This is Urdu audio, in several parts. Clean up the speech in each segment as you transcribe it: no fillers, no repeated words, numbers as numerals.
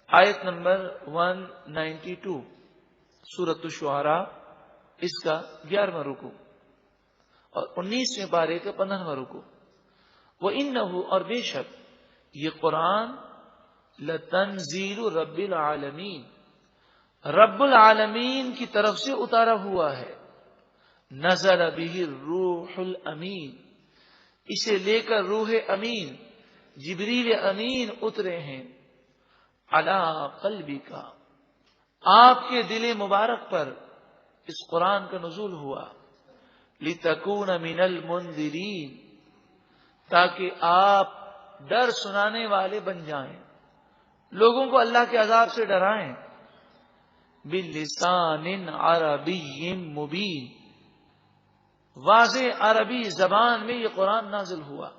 آیت نمبر 192 سورۃ الشعراء، اس کا 11واں رکوع اور 19ویں پارے کا 15واں رکوع۔ وَإِنَّهُ، اور بے شک یہ قرآن، لَتَنزِيلُ رَبِّ الْعَالَمِينَ، رب العالمین کی طرف سے اتارا ہوا ہے۔ نزل بہ الروح الامین، اسے لے کر روح امین جبریل امین اترے ہیں۔ علی قلبک، آپ کے دل مبارک پر اس قرآن کا نزول ہوا۔ لتکون من المنذرین، تاکہ آپ ڈر سنانے والے بن جائیں، لوگوں کو اللہ کے عذاب سے ڈرائیں۔ بلسان عربی مبین، واضح عربی زبان میں یہ قرآن نازل ہوا۔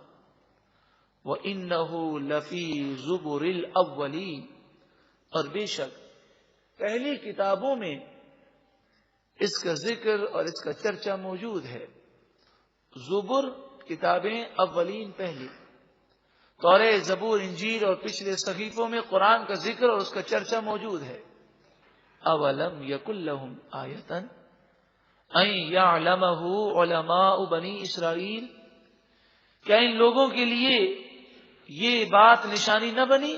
وَإِنَّهُ لَفِي زُبُرِ الْأَوَّلِينَ، اور بے شک پہلی کتابوں میں اس کا ذکر اور اس کا چرچا موجود ہے۔ زبر کتابیں، اولین پہلی، توریت، زبور، انجیل اور پچھلے صحیفوں میں قرآن کا ذکر اور اس کا چرچا موجود ہے۔ اولم یکن لہم آیۃ ان یعلمہ علماء بنی اسرائیل، کیا ان لوگوں کے لیے یہ بات نشانی نہ بنی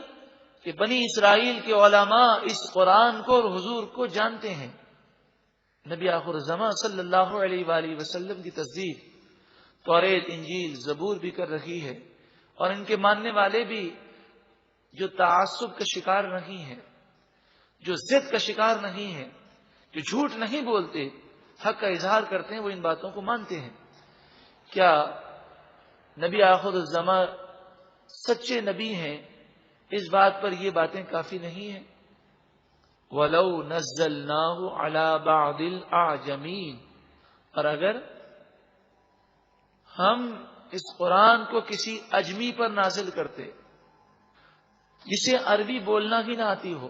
کہ بنی اسرائیل کے علماء اس قرآن کو اور حضور کو جانتے ہیں۔ نبی آخر الزمان صلی اللہ علیہ وآلہ وسلم کی تصدیق توریت، انجیل، زبور بھی کر رہی ہے، اور ان کے ماننے والے بھی جو تعصب کا شکار نہیں ہیں، جو ضد کا شکار نہیں ہیں، جو جھوٹ نہیں بولتے، حق کا اظہار کرتے ہیں، وہ ان باتوں کو مانتے ہیں۔ کیا نبی آخر الزمان سچے نبی ہیں؟ اس بات پر یہ باتیں کافی نہیں ہیں۔ وَلَوْ نَزَّلْنَاهُ عَلَى بَعْضِ الْأَعْجَمِينَ، اور اگر ہم اس قرآن کو کسی اجمی پر نازل کرتے، جسے عربی بولنا ہی نہ آتی ہو،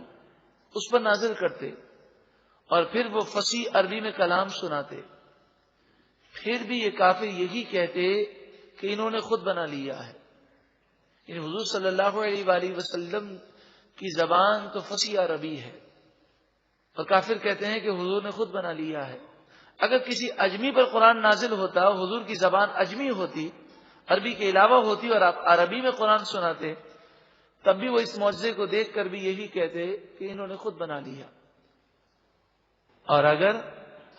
اس پر نازل کرتے، اور پھر وہ فصیح عربی میں کلام سناتے، پھر بھی یہ کافر یہی کہتے کہ انہوں نے خود بنا لیا ہے۔ یعنی حضور صلی اللہ علیہ وآلہ وسلم کی زبان تو فصیح عربی ہے، اور کافر کہتے ہیں کہ حضور نے خود بنا لیا ہے۔ اگر کسی اجمی پر قرآن نازل ہوتا، حضور کی زبان اجمی ہوتی، عربی کے علاوہ ہوتی، اور آپ عربی میں قرآن سناتے، تب بھی وہ اس معجزے کو دیکھ کر بھی یہی کہتے کہ انہوں نے خود بنا لیا۔ اور اگر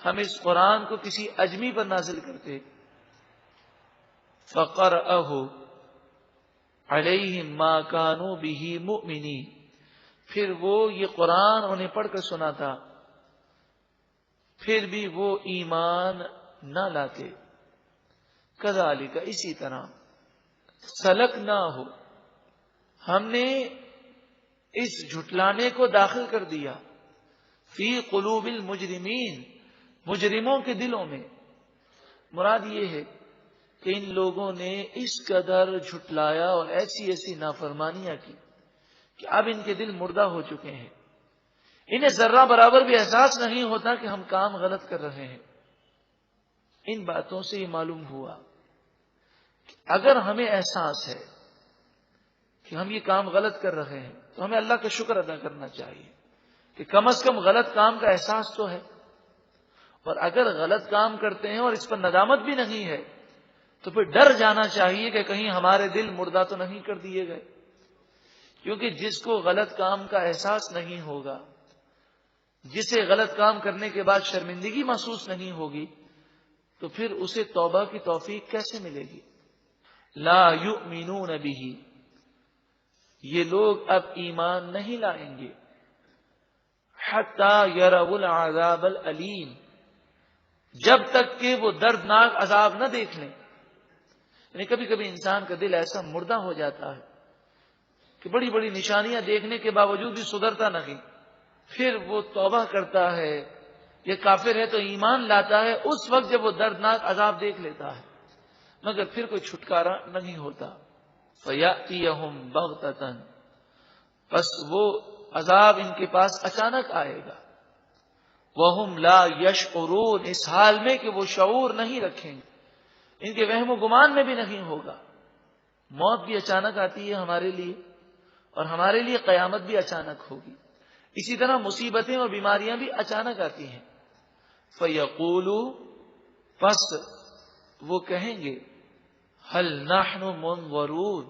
ہم اس قرآن کو کسی اجمی پر نازل کرتے، فَقَرَأَهُ عَلَيْهِمْ مَا كَانُوا بِهِ مُؤْمِنِينَ، پھر وہ یہ قرآن انہیں پڑھ کر سناتا، پھر بھی وہ ایمان نہ لاتے۔ کذالک، اسی طرح، سلکناہ، ہم نے اس جھٹلانے کو داخل کر دیا، فی قلوب المجرمین، مجرموں کے دلوں میں۔ مراد یہ ہے کہ ان لوگوں نے اس قدر جھٹلایا اور ایسی ایسی نافرمانیاں کی کہ اب ان کے دل مردہ ہو چکے ہیں، انہیں ذرہ برابر بھی احساس نہیں ہوتا کہ ہم کام غلط کر رہے ہیں۔ ان باتوں سے یہ معلوم ہوا کہ اگر ہمیں احساس ہے کہ ہم یہ کام غلط کر رہے ہیں تو ہمیں اللہ کا شکر ادا کرنا چاہیے کہ کم از کم غلط کام کا احساس تو ہے، اور اگر غلط کام کرتے ہیں اور اس پر ندامت بھی نہیں ہے تو پھر ڈر جانا چاہیے کہ کہیں ہمارے دل مردہ تو نہیں کر دیے گئے، کیونکہ جس کو غلط کام کا احساس نہیں ہوگا، جسے غلط کام کرنے کے بعد شرمندگی محسوس نہیں ہوگی، تو پھر اسے توبہ کی توفیق کیسے ملے گی؟ لا یؤمنون بہ، یہ لوگ اب ایمان نہیں لائیں گے، حتی یروا العذاب العلیم، جب تک کہ وہ دردناک عذاب نہ دیکھ لیں۔ یعنی کبھی کبھی انسان کا دل ایسا مردہ ہو جاتا ہے کہ بڑی بڑی نشانیاں دیکھنے کے باوجود بھی سدھرتا نہیں، پھر وہ توبہ کرتا ہے، یہ کافر ہے تو ایمان لاتا ہے، اس وقت جب وہ دردناک عذاب دیکھ لیتا ہے، مگر پھر کوئی چھٹکارا نہیں ہوتا۔ فَيَأْتِيَهُمْ بَغْتَةً، بس وہ عذاب ان کے پاس اچانک آئے گا، وَهُمْ لَا يَشْعُرُونَ، اس حال میں کہ وہ شعور نہیں رکھیں گے، ان کے وہم و گمان میں بھی نہیں ہوگا۔ موت بھی اچانک آتی ہے ہمارے لیے، اور ہمارے لیے قیامت بھی اچانک ہوگی. اسی طرح مصیبتیں اور بیماریاں بھی اچانک آتی ہیں. فَيَقُولُوا پس وہ کہیں گے هَلْ نَحْنُ مُنظَرُونَ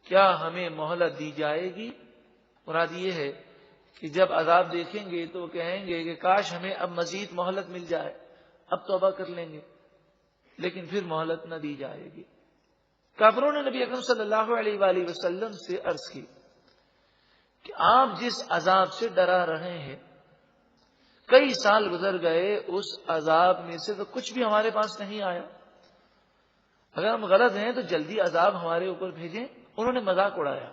کیا ہمیں مہلت دی جائے گی. مراد یہ ہے کہ جب عذاب دیکھیں گے تو کہیں گے کہ کاش ہمیں اب مزید مہلت مل جائے, اب توبہ کر لیں گے, لیکن پھر مہلت نہ دی جائے گی. کافروں نے نبی اکرم صلی اللہ علیہ وآلہ وسلم سے عرض کی کہ آپ جس عذاب سے ڈرا رہے ہیں کئی سال گزر گئے, اس عذاب میں سے تو کچھ بھی ہمارے پاس نہیں آیا. اگر ہم غلط ہیں تو جلدی عذاب ہمارے اوپر بھیجیں. انہوں نے مذاق اڑایا.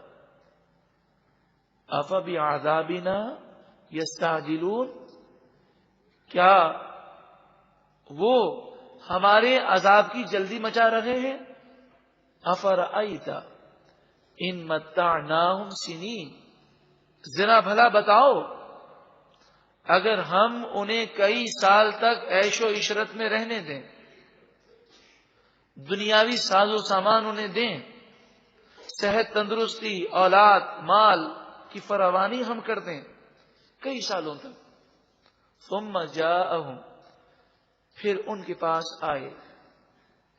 افبعذابنا یستعجلون کیا وہ ہمارے عذاب کی جلدی مچا رہے ہیں. افرأیت ان متعناہم سنین ذرا بھلا بتاؤ اگر ہم انہیں کئی سال تک عیش و عشرت میں رہنے دیں, دنیاوی ساز و سامان انہیں دیں, صحت تندرستی اولاد مال کی فراوانی ہم کر دیں کئی سالوں تک. ثم جاءہم پھر ان کے پاس آئے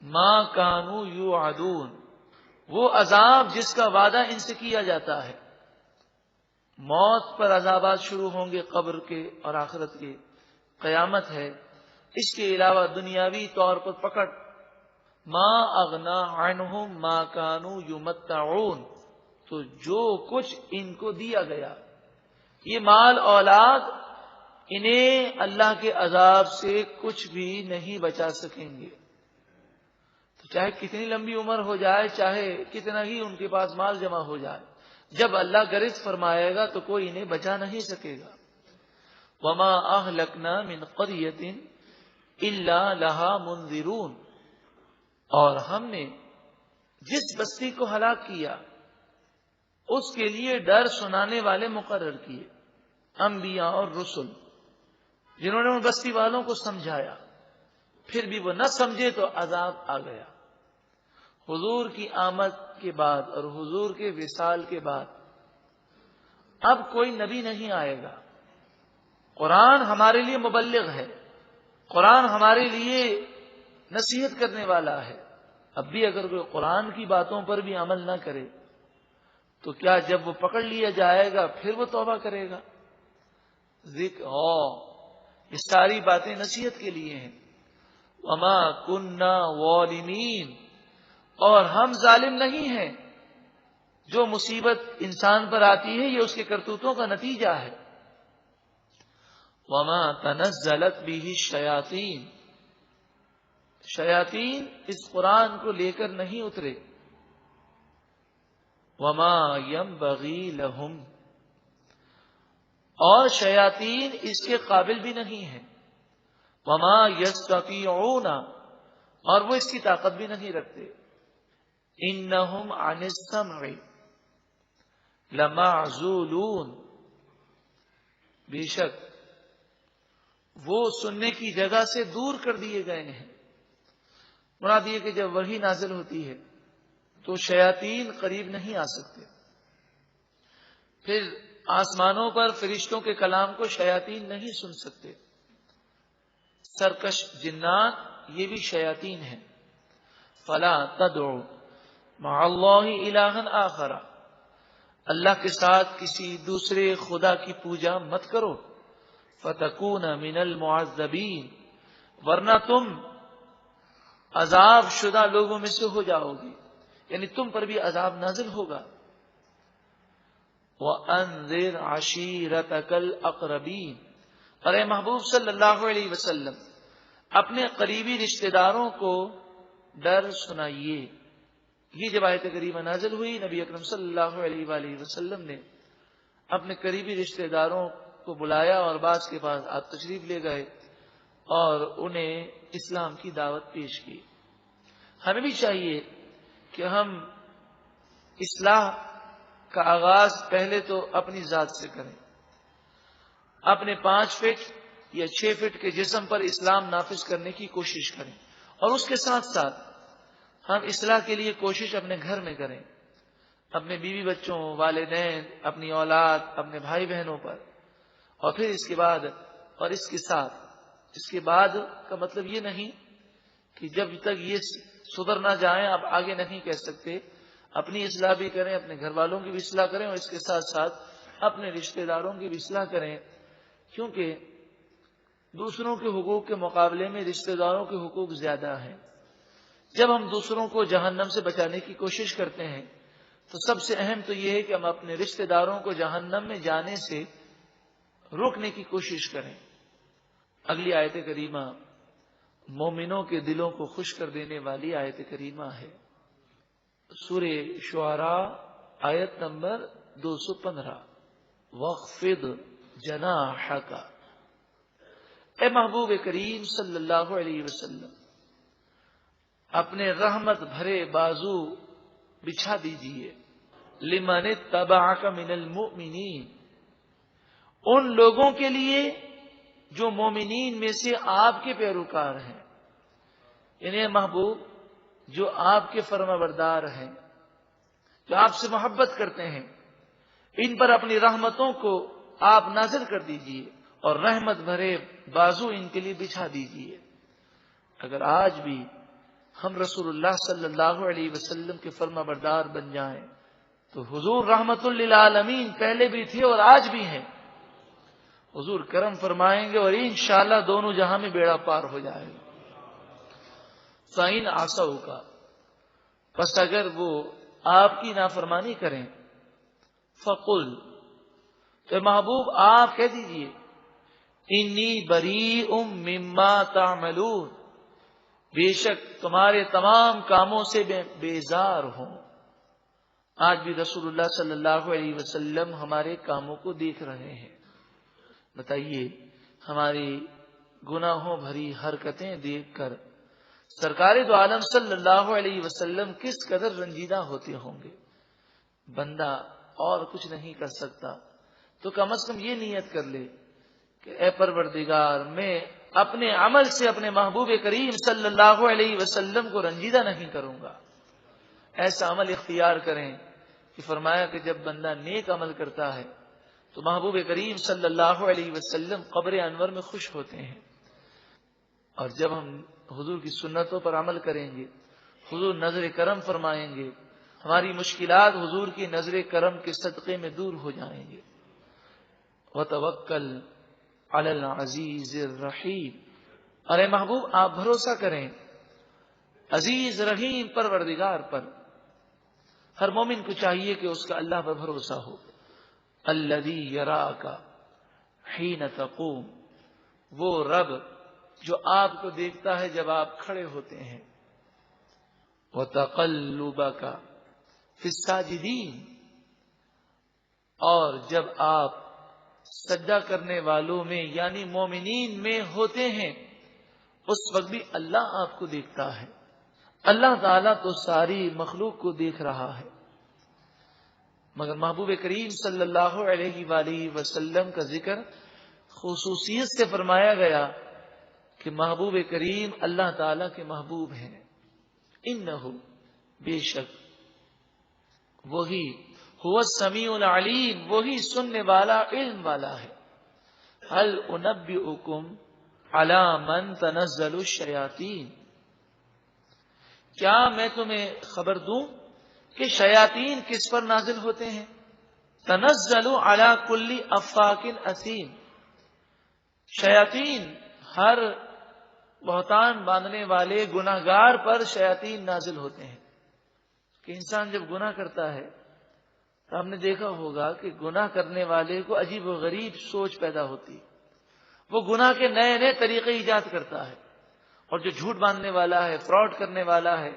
ما کانوا یوعدون وہ عذاب جس کا وعدہ ان سے کیا جاتا ہے. موت پر عذابات شروع ہوں گے قبر کے اور آخرت کے, قیامت ہے, اس کے علاوہ دنیاوی طور پر پکڑ. ما اغنا عنہم ما کانوا یمتعون تو جو کچھ ان کو دیا گیا یہ مال اولاد انہیں اللہ کے عذاب سے کچھ بھی نہیں بچا سکیں گے. تو چاہے کتنی لمبی عمر ہو جائے, چاہے کتنا ہی ان کے پاس مال جمع ہو جائے, جب اللہ گرفت فرمائے گا تو کوئی انہیں بچا نہیں سکے گا. وما اہلکنا من قریۃ الا لہا منذرون اور ہم نے جس بستی کو ہلاک کیا اس کے لیے ڈر سنانے والے مقرر کیے, انبیاء اور رسل, جنہوں نے ان بستی والوں کو سمجھایا, پھر بھی وہ نہ سمجھے تو عذاب آ گیا. حضور کی آمد کے بعد اور حضور کے وصال کے بعد اب کوئی نبی نہیں آئے گا. قرآن ہمارے لیے مبلغ ہے, قرآن ہمارے لیے نصیحت کرنے والا ہے. اب بھی اگر کوئی قرآن کی باتوں پر بھی عمل نہ کرے تو کیا جب وہ پکڑ لیا جائے گا پھر وہ توبہ کرے گا. ذکر یہ ساری باتیں نصیحت کے لیے ہیں. وما کننا ظالمین اور ہم ظالم نہیں ہیں. جو مصیبت انسان پر آتی ہے یہ اس کے کرتوتوں کا نتیجہ ہے. وما تنزلت به الشیاطین شیاطین اس قرآن کو لے کر نہیں اترے. وما ينبغي لهم اور شیاطین اس کے قابل بھی نہیں ہیں. وما يستطيعون اور وہ اس کی طاقت بھی نہیں رکھتے. انہم عن السمع لمعزولون بے شک وہ سننے کی جگہ سے دور کر دیے گئے ہیں. مراد یہ کہ جب وحی نازل ہوتی ہے تو شیاطین قریب نہیں آ سکتے. پھر آسمانوں پر فرشتوں کے کلام کو شیاطین نہیں سن سکتے. سرکش جنات یہ بھی شیاطین ہیں. فلا تدعو مع اللہ الہا آخر اللہ کے ساتھ کسی دوسرے خدا کی پوجا مت کرو. فتکون من المعذبین ورنہ تم عذاب شدہ لوگوں میں سے ہو جاؤ گی, یعنی تم پر بھی عذاب نازل ہوگا. وَأَنذِرْ عَشِيرَتَكَ الْأَقْرَبِينَ اور اے محبوب صلی اللہ علیہ وسلم اپنے قریبی رشتہ داروں کو ڈر سنائیے. یہ جب آیت کریمہ نازل ہوئی نبی اکرم صلی اللہ علیہ وآلہ وسلم نے اپنے قریبی رشتہ داروں کو بلایا اور بعض کے پاس آپ تشریف لے گئے اور انہیں اسلام کی دعوت پیش کی. ہمیں بھی چاہیے کہ ہم اصلاح کا آغاز پہلے تو اپنی ذات سے کریں. اپنے 5 فٹ یا 6 فٹ کے جسم پر اسلام نافذ کرنے کی کوشش کریں, اور اس کے ساتھ ساتھ ہم اصلاح کے لیے کوشش اپنے گھر میں کریں. اپنے بیوی بچوں، والدین، اپنی اولاد، اپنے بھائی بہنوں پر، اور پھر اس کے بعد اور اس کے ساتھ، اس کے بعد کا مطلب یہ نہیں کہ جب تک یہ سدھر نہ جائیں آپ آگے نہیں کہہ سکتے. اپنی اصلاح بھی کریں، اپنے گھر والوں کی بھی اصلاح کریں، اور اس کے ساتھ ساتھ اپنے رشتہ داروں کی بھی اصلاح کریں، کیونکہ دوسروں کے حقوق کے مقابلے میں رشتہ داروں کے حقوق زیادہ ہیں. جب ہم دوسروں کو جہنم سے بچانے کی کوشش کرتے ہیں تو سب سے اہم تو یہ ہے کہ ہم اپنے رشتہ داروں کو جہنم میں جانے سے روکنے کی کوشش کریں. اگلی آیت کریمہ مومنوں کے دلوں کو خوش کر دینے والی آیت کریمہ ہے. سورہ شعراء آیت نمبر 215. وَاخْفِضْ جَنَاحَكَ، اے محبوب کریم صلی اللہ علیہ وسلم اپنے رحمت بھرے بازو بچھا دیجئے. لمن اتبعک من المؤمنین، ان لوگوں کے لیے جو مومنین میں سے آپ کے پیروکار ہیں، یعنی محبوب جو آپ کے فرما بردار ہیں، جو آپ سے محبت کرتے ہیں، ان پر اپنی رحمتوں کو آپ نازل کر دیجئے اور رحمت بھرے بازو ان کے لیے بچھا دیجئے. اگر آج بھی ہم رسول اللہ صلی اللہ علیہ وسلم کے فرما بردار بن جائیں تو حضور رحمت للعالمین پہلے بھی تھے اور آج بھی ہیں. حضور کرم فرمائیں گے اور انشاءاللہ دونوں جہاں میں بیڑا پار ہو جائے گا. فَإِنْ عَصَوْكَ، پس اگر وہ آپ کی نافرمانی کریں، فَقُلْ، تو محبوب آپ کہہ دیجئے، انی بریء مما تعملون، بے شک تمہارے تمام کاموں سے بیزار ہوں. آج بھی رسول اللہ صلی اللہ علیہ وسلم ہمارے کاموں کو دیکھ رہے ہیں. بتائیے ہماری گناہوں بھری حرکتیں دیکھ کر سرکار دو عالم صلی اللہ علیہ وسلم کس قدر رنجیدہ ہوتے ہوں گے. بندہ اور کچھ نہیں کر سکتا تو کم از کم یہ نیت کر لے کہ اے پروردگار، میں اپنے عمل سے اپنے محبوب کریم صلی اللہ علیہ وسلم کو رنجیدہ نہیں کروں گا. ایسا عمل اختیار کریں کہ فرمایا کہ جب بندہ نیک عمل کرتا ہے تو محبوب کریم صلی اللہ علیہ وسلم قبر انور میں خوش ہوتے ہیں. اور جب ہم حضور کی سنتوں پر عمل کریں گے حضور نظر کرم فرمائیں گے، ہماری مشکلات حضور کی نظر کرم کے صدقے میں دور ہو جائیں گے. وَتَوَكَّلْ عَلَى الْعَزِيزِ الرَّحِيمِ، اور اے محبوب آپ بھروسہ کریں عزیز رحیم پروردگار پر. ہر مومن کو چاہیے کہ اس کا اللہ پر بھروسہ ہو. الذی یراک حین تقوم، وہ رب جو آپ کو دیکھتا ہے جب آپ کھڑے ہوتے ہیں. وتقلبک فی الساجدین، اور جب آپ سجدہ کرنے والوں میں یعنی مومنین میں ہوتے ہیں اس وقت بھی اللہ آپ کو دیکھتا ہے. اللہ تعالیٰ تو ساری مخلوق کو دیکھ رہا ہے، مگر محبوب کریم صلی اللہ علیہ وآلہ وسلم کا ذکر خصوصیت سے فرمایا گیا کہ محبوب کریم اللہ تعالیٰ کے محبوب ہیں. انہو، بے شک وہی، هو السمیع العلیم، وہی سننے والا علم والا ہے. هل انبئکم علی من تنزل الشیاطین، کیا میں تمہیں خبر دوں کہ شیاطین کس پر نازل ہوتے ہیں. تنزل علی کل افاک اثیم، شیاطین ہر بہتان باندھنے والے گناہگار پر شیاطین نازل ہوتے ہیں. کہ انسان جب گناہ کرتا ہے تو ہم نے دیکھا ہوگا کہ گناہ کرنے والے کو عجیب و غریب سوچ پیدا ہوتی ہے. وہ گناہ کے نئے نئے طریقے ایجاد کرتا ہے، اور جو جھوٹ باندھنے والا ہے، فراڈ کرنے والا ہے،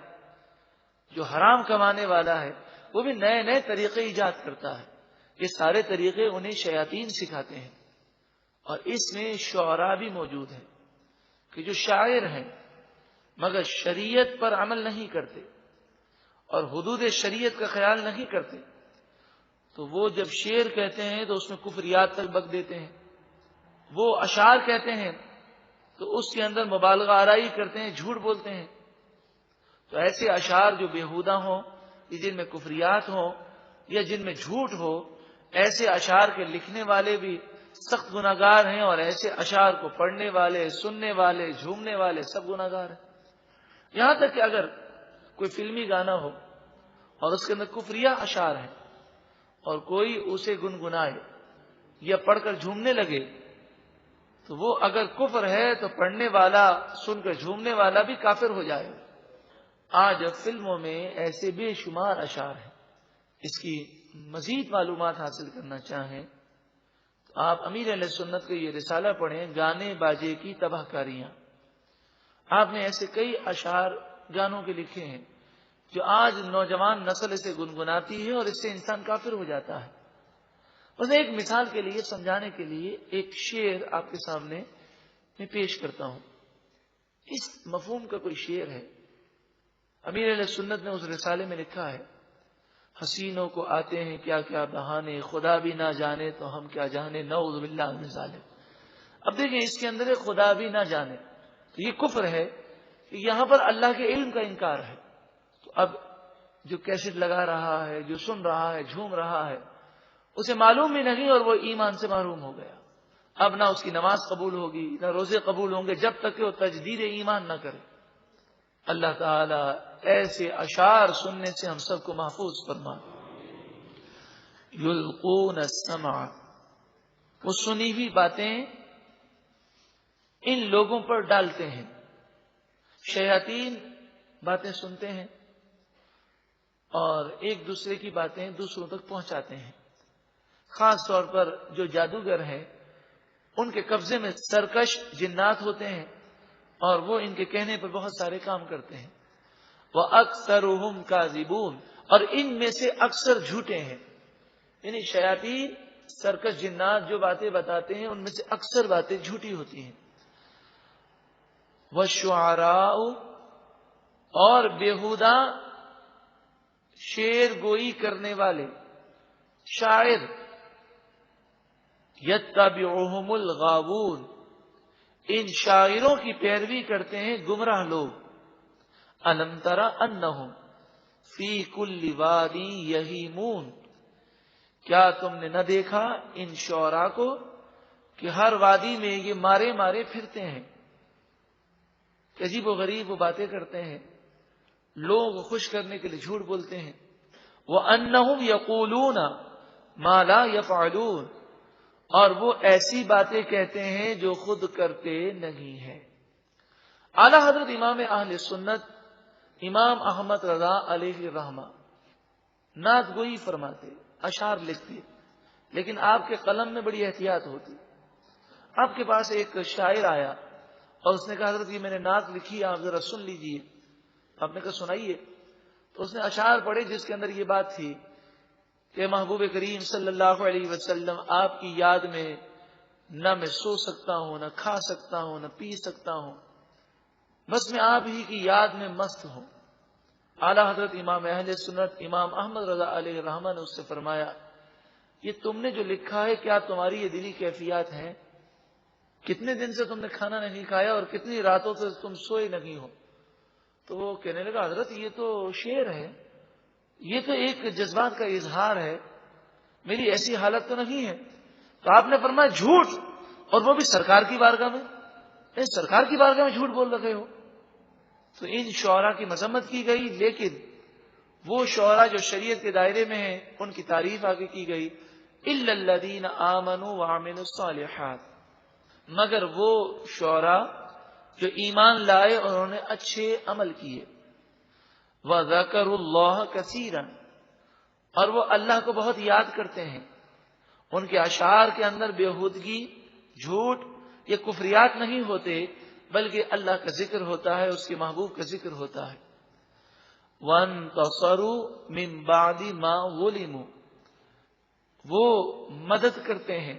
جو حرام کمانے والا ہے، وہ بھی نئے نئے طریقے ایجاد کرتا ہے. یہ سارے طریقے انہیں شیاطین سکھاتے ہیں. اور اس میں شعراء بھی موجود ہیں کہ جو شاعر ہیں مگر شریعت پر عمل نہیں کرتے اور حدود شریعت کا خیال نہیں کرتے، تو وہ جب شعر کہتے ہیں تو اس میں کفریات تک بک دیتے ہیں. وہ اشعار کہتے ہیں تو اس کے اندر مبالغہ آرائی کرتے ہیں، جھوٹ بولتے ہیں. تو ایسے اشعار جو بیہودہ ہوں، جن میں کفریات ہوں، یا جن میں جھوٹ ہو، ایسے اشعار کے لکھنے والے بھی سخت گناہگار ہیں، اور ایسے اشعار کو پڑھنے والے، سننے والے، جھومنے والے سب گناہگار ہیں۔ یہاں تک کہ اگر کوئی فلمی گانا ہو اور اس کے اندر کفریہ اشعار ہیں اور کوئی اسے گنگنائے یا پڑھ کر جھومنے لگے، تو وہ اگر کفر ہے تو پڑھنے والا، سن کر جھومنے والا بھی کافر ہو جائے۔ آج فلموں میں ایسے بے شمار اشعار ہیں۔ اس کی مزید معلومات حاصل کرنا چاہیں تو آپ امیر اہل سنت کا یہ رسالہ پڑھیں، گانے باجے کی تباہ کاریاں۔ آپ نے ایسے کئی اشعار گانوں کے لکھے ہیں جو آج نوجوان نسل اسے گنگناتی ہے اور اس سے انسان کافر ہو جاتا ہے۔ بس ایک مثال کے لیے، سمجھانے کے لیے ایک شعر آپ کے سامنے میں پیش کرتا ہوں۔ اس مفہوم کا کوئی شعر ہے، امیر اہل سنت نے اس رسالے میں لکھا ہے: حسینوں کو آتے ہیں کیا کیا بہانے، خدا بھی نہ جانے تو ہم کیا جانے، نعوذ باللہ من ذالک۔ اب دیکھیں اس کے اندر خدا بھی نہ جانے، تو یہ کفر ہے کہ یہاں پر اللہ کے علم کا انکار ہے۔ تو اب جو کیسٹ لگا رہا ہے، جو سن رہا ہے، جھوم رہا ہے، اسے معلوم بھی نہیں اور وہ ایمان سے محروم ہو گیا۔ اب نہ اس کی نماز قبول ہوگی، نہ روزے قبول ہوں گے جب تک کہ وہ تجدید ایمان نہ کرے۔ اللہ تعالیٰ ایسے اشعار سننے سے ہم سب کو محفوظ فرما۔ یلقون السمع، وہ سنی ہوئی باتیں ان لوگوں پر ڈالتے ہیں۔ شیاطین باتیں سنتے ہیں اور ایک دوسرے کی باتیں دوسروں تک پہنچاتے ہیں۔ خاص طور پر جو جادوگر ہیں ان کے قبضے میں سرکش جنات ہوتے ہیں اور وہ ان کے کہنے پر بہت سارے کام کرتے ہیں۔ وَأَكْثَرُهُمْ كَاذِبُونَ، اور ان میں سے اکثر جھوٹے ہیں۔ یعنی شیاطین، سرکش جنات جو باتیں بتاتے ہیں ان میں سے اکثر باتیں جھوٹی ہوتی ہیں۔ وَالشُّعَرَاءُ، اور بیہودہ شعر گوئی کرنے والے شاعر، یتبعہم الغاوون، ان شاعروں کی پیروی کرتے ہیں گمراہ لوگ۔ الم تر انہم فی کل وادی یہیمون، کیا تم نے نہ دیکھا ان شعراء کو کہ ہر وادی میں یہ مارے مارے پھرتے ہیں۔ عجیب و غریب وہ باتیں کرتے ہیں، لوگ خوش کرنے کے لیے جھوٹ بولتے ہیں۔ وَأَنَّهُمْ يَقُولُونَ مَا لَا يَفْعَلُونَ، اور وہ ایسی باتیں کہتے ہیں جو خود کرتے نہیں ہیں۔ اعلی حضرت امام اہل سنت امام احمد رضا علیہ الرحمہ نعت گوئی فرماتے، اشعار لکھتے، لیکن آپ کے قلم میں بڑی احتیاط ہوتی۔ آپ کے پاس ایک شاعر آیا اور اس نے کہا حضرت یہ میں نے نعت لکھی، آپ ذرا سن لیجئے۔ آپ نے کہا سنائیے۔ تو اس نے اشعار پڑھے جس کے اندر یہ بات تھی کہ محبوب کریم صلی اللہ علیہ وسلم آپ کی یاد میں نہ میں سو سکتا ہوں، نہ کھا سکتا ہوں، نہ پی سکتا ہوں، بس میں آپ ہی کی یاد میں مست ہوں۔ اعلیٰ حضرت امام اہل سنت امام احمد رضا علیہ الرحمہ نے اس سے فرمایا یہ تم نے جو لکھا ہے کیا تمہاری یہ دلی کیفیات ہیں؟ کتنے دن سے تم نے کھانا نہیں کھایا اور کتنی راتوں سے تم سوئے نہیں ہو؟ تو وہ کہنے لگا حضرت یہ تو شعر ہے، یہ تو ایک جذبات کا اظہار ہے، میری ایسی حالت تو نہیں ہے۔ تو آپ نے فرمایا جھوٹ، اور وہ بھی سرکار کی بارگاہ میں، سرکار کی بارگاہ میں جھوٹ بول رہے ہو۔ تو ان شعراء کی مذمت کی گئی، لیکن وہ شعراء جو شریعت کے دائرے میں ہیں ان کی تعریف آگے کی گئی۔ اِلَّا الَّذِينَ آمَنُوا وَعَمِلُوا الصَّالِحَاتِ، مگر وہ شعراء جو ایمان لائے اور انہوں نے اچھے عمل کیے۔ وَذَكَرُوا اللَّهَ كَثِيرًا، اور وہ اللہ کو بہت یاد کرتے ہیں۔ ان کے اشعار کے اندر بےہودگی، جھوٹ یا کفریات نہیں ہوتے، بلکہ اللہ کا ذکر ہوتا ہے، اس کے محبوب کا ذکر ہوتا ہے۔ وَانْتَصَرُوا مِن بَعْدِ مَا ظُلِمُوا، وہ مدد کرتے ہیں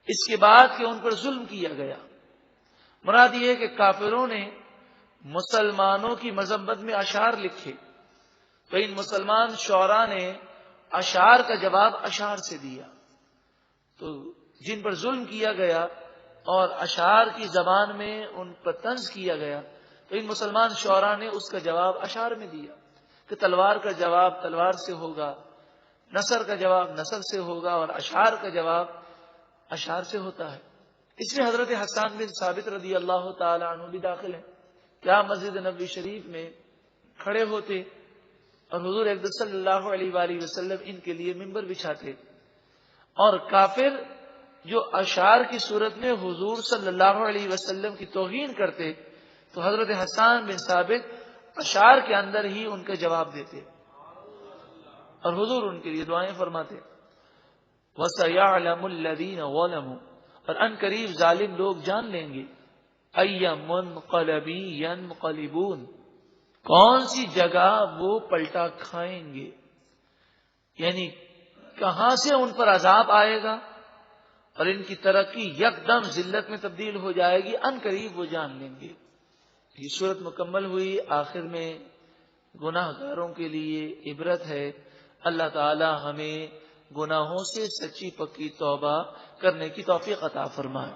اس کے بعد کہ ان پر ظلم کیا گیا۔ مراد یہ ہے کہ کافروں نے مسلمانوں کی مذمت میں اشعار لکھے تو ان مسلمان شعراء نے اشعار کا جواب اشعار سے دیا۔ تو جن پر ظلم کیا گیا اور اشعار کی زبان میں ان پر طنز کیا گیا تو ان مسلمان شعراء نے اس کا جواب اشعار میں دیا کہ تلوار کا جواب تلوار سے ہوگا، نصر کا جواب نصر سے ہوگا اور اشعار کا جواب اشعار سے ہوتا ہے. اس میں حضرت حسان بن ثابت رضی اللہ تعالی عنہ بھی داخل ہیں. کیا مسجد نبوی شریف میں کھڑے ہوتے اور حضور اقدس صلی اللہ علیہ وآلہ وسلم ان کے لیے ممبر بچھاتے, اور کافر جو اشعار کی صورت میں حضور صلی اللہ علیہ وسلم کی توہین کرتے تو حضرت حسان بن ثابت اشعار کے اندر ہی ان کا جواب دیتے اور حضور ان کے لیے دعائیں فرماتے. وَسَيَعْلَمُ الَّذِينَ ظَلَمُوا, اور ان قریب ظالم لوگ جان لیں گے, أَيَّ مُنْقَلَبٍ يَنْقَلِبُونَ, کون سی جگہ وہ پلٹا کھائیں گے, یعنی کہاں سے ان پر عذاب آئے گا اور ان کی ترقی یکدم ذلت میں تبدیل ہو جائے گی, ان قریب وہ جان لیں گے. یہ صورت مکمل ہوئی. آخر میں گناہ گاروں کے لیے عبرت ہے. اللہ تعالی ہمیں گناہوں سے سچی پکی توبہ کرنے کی توفیق عطا فرمائے.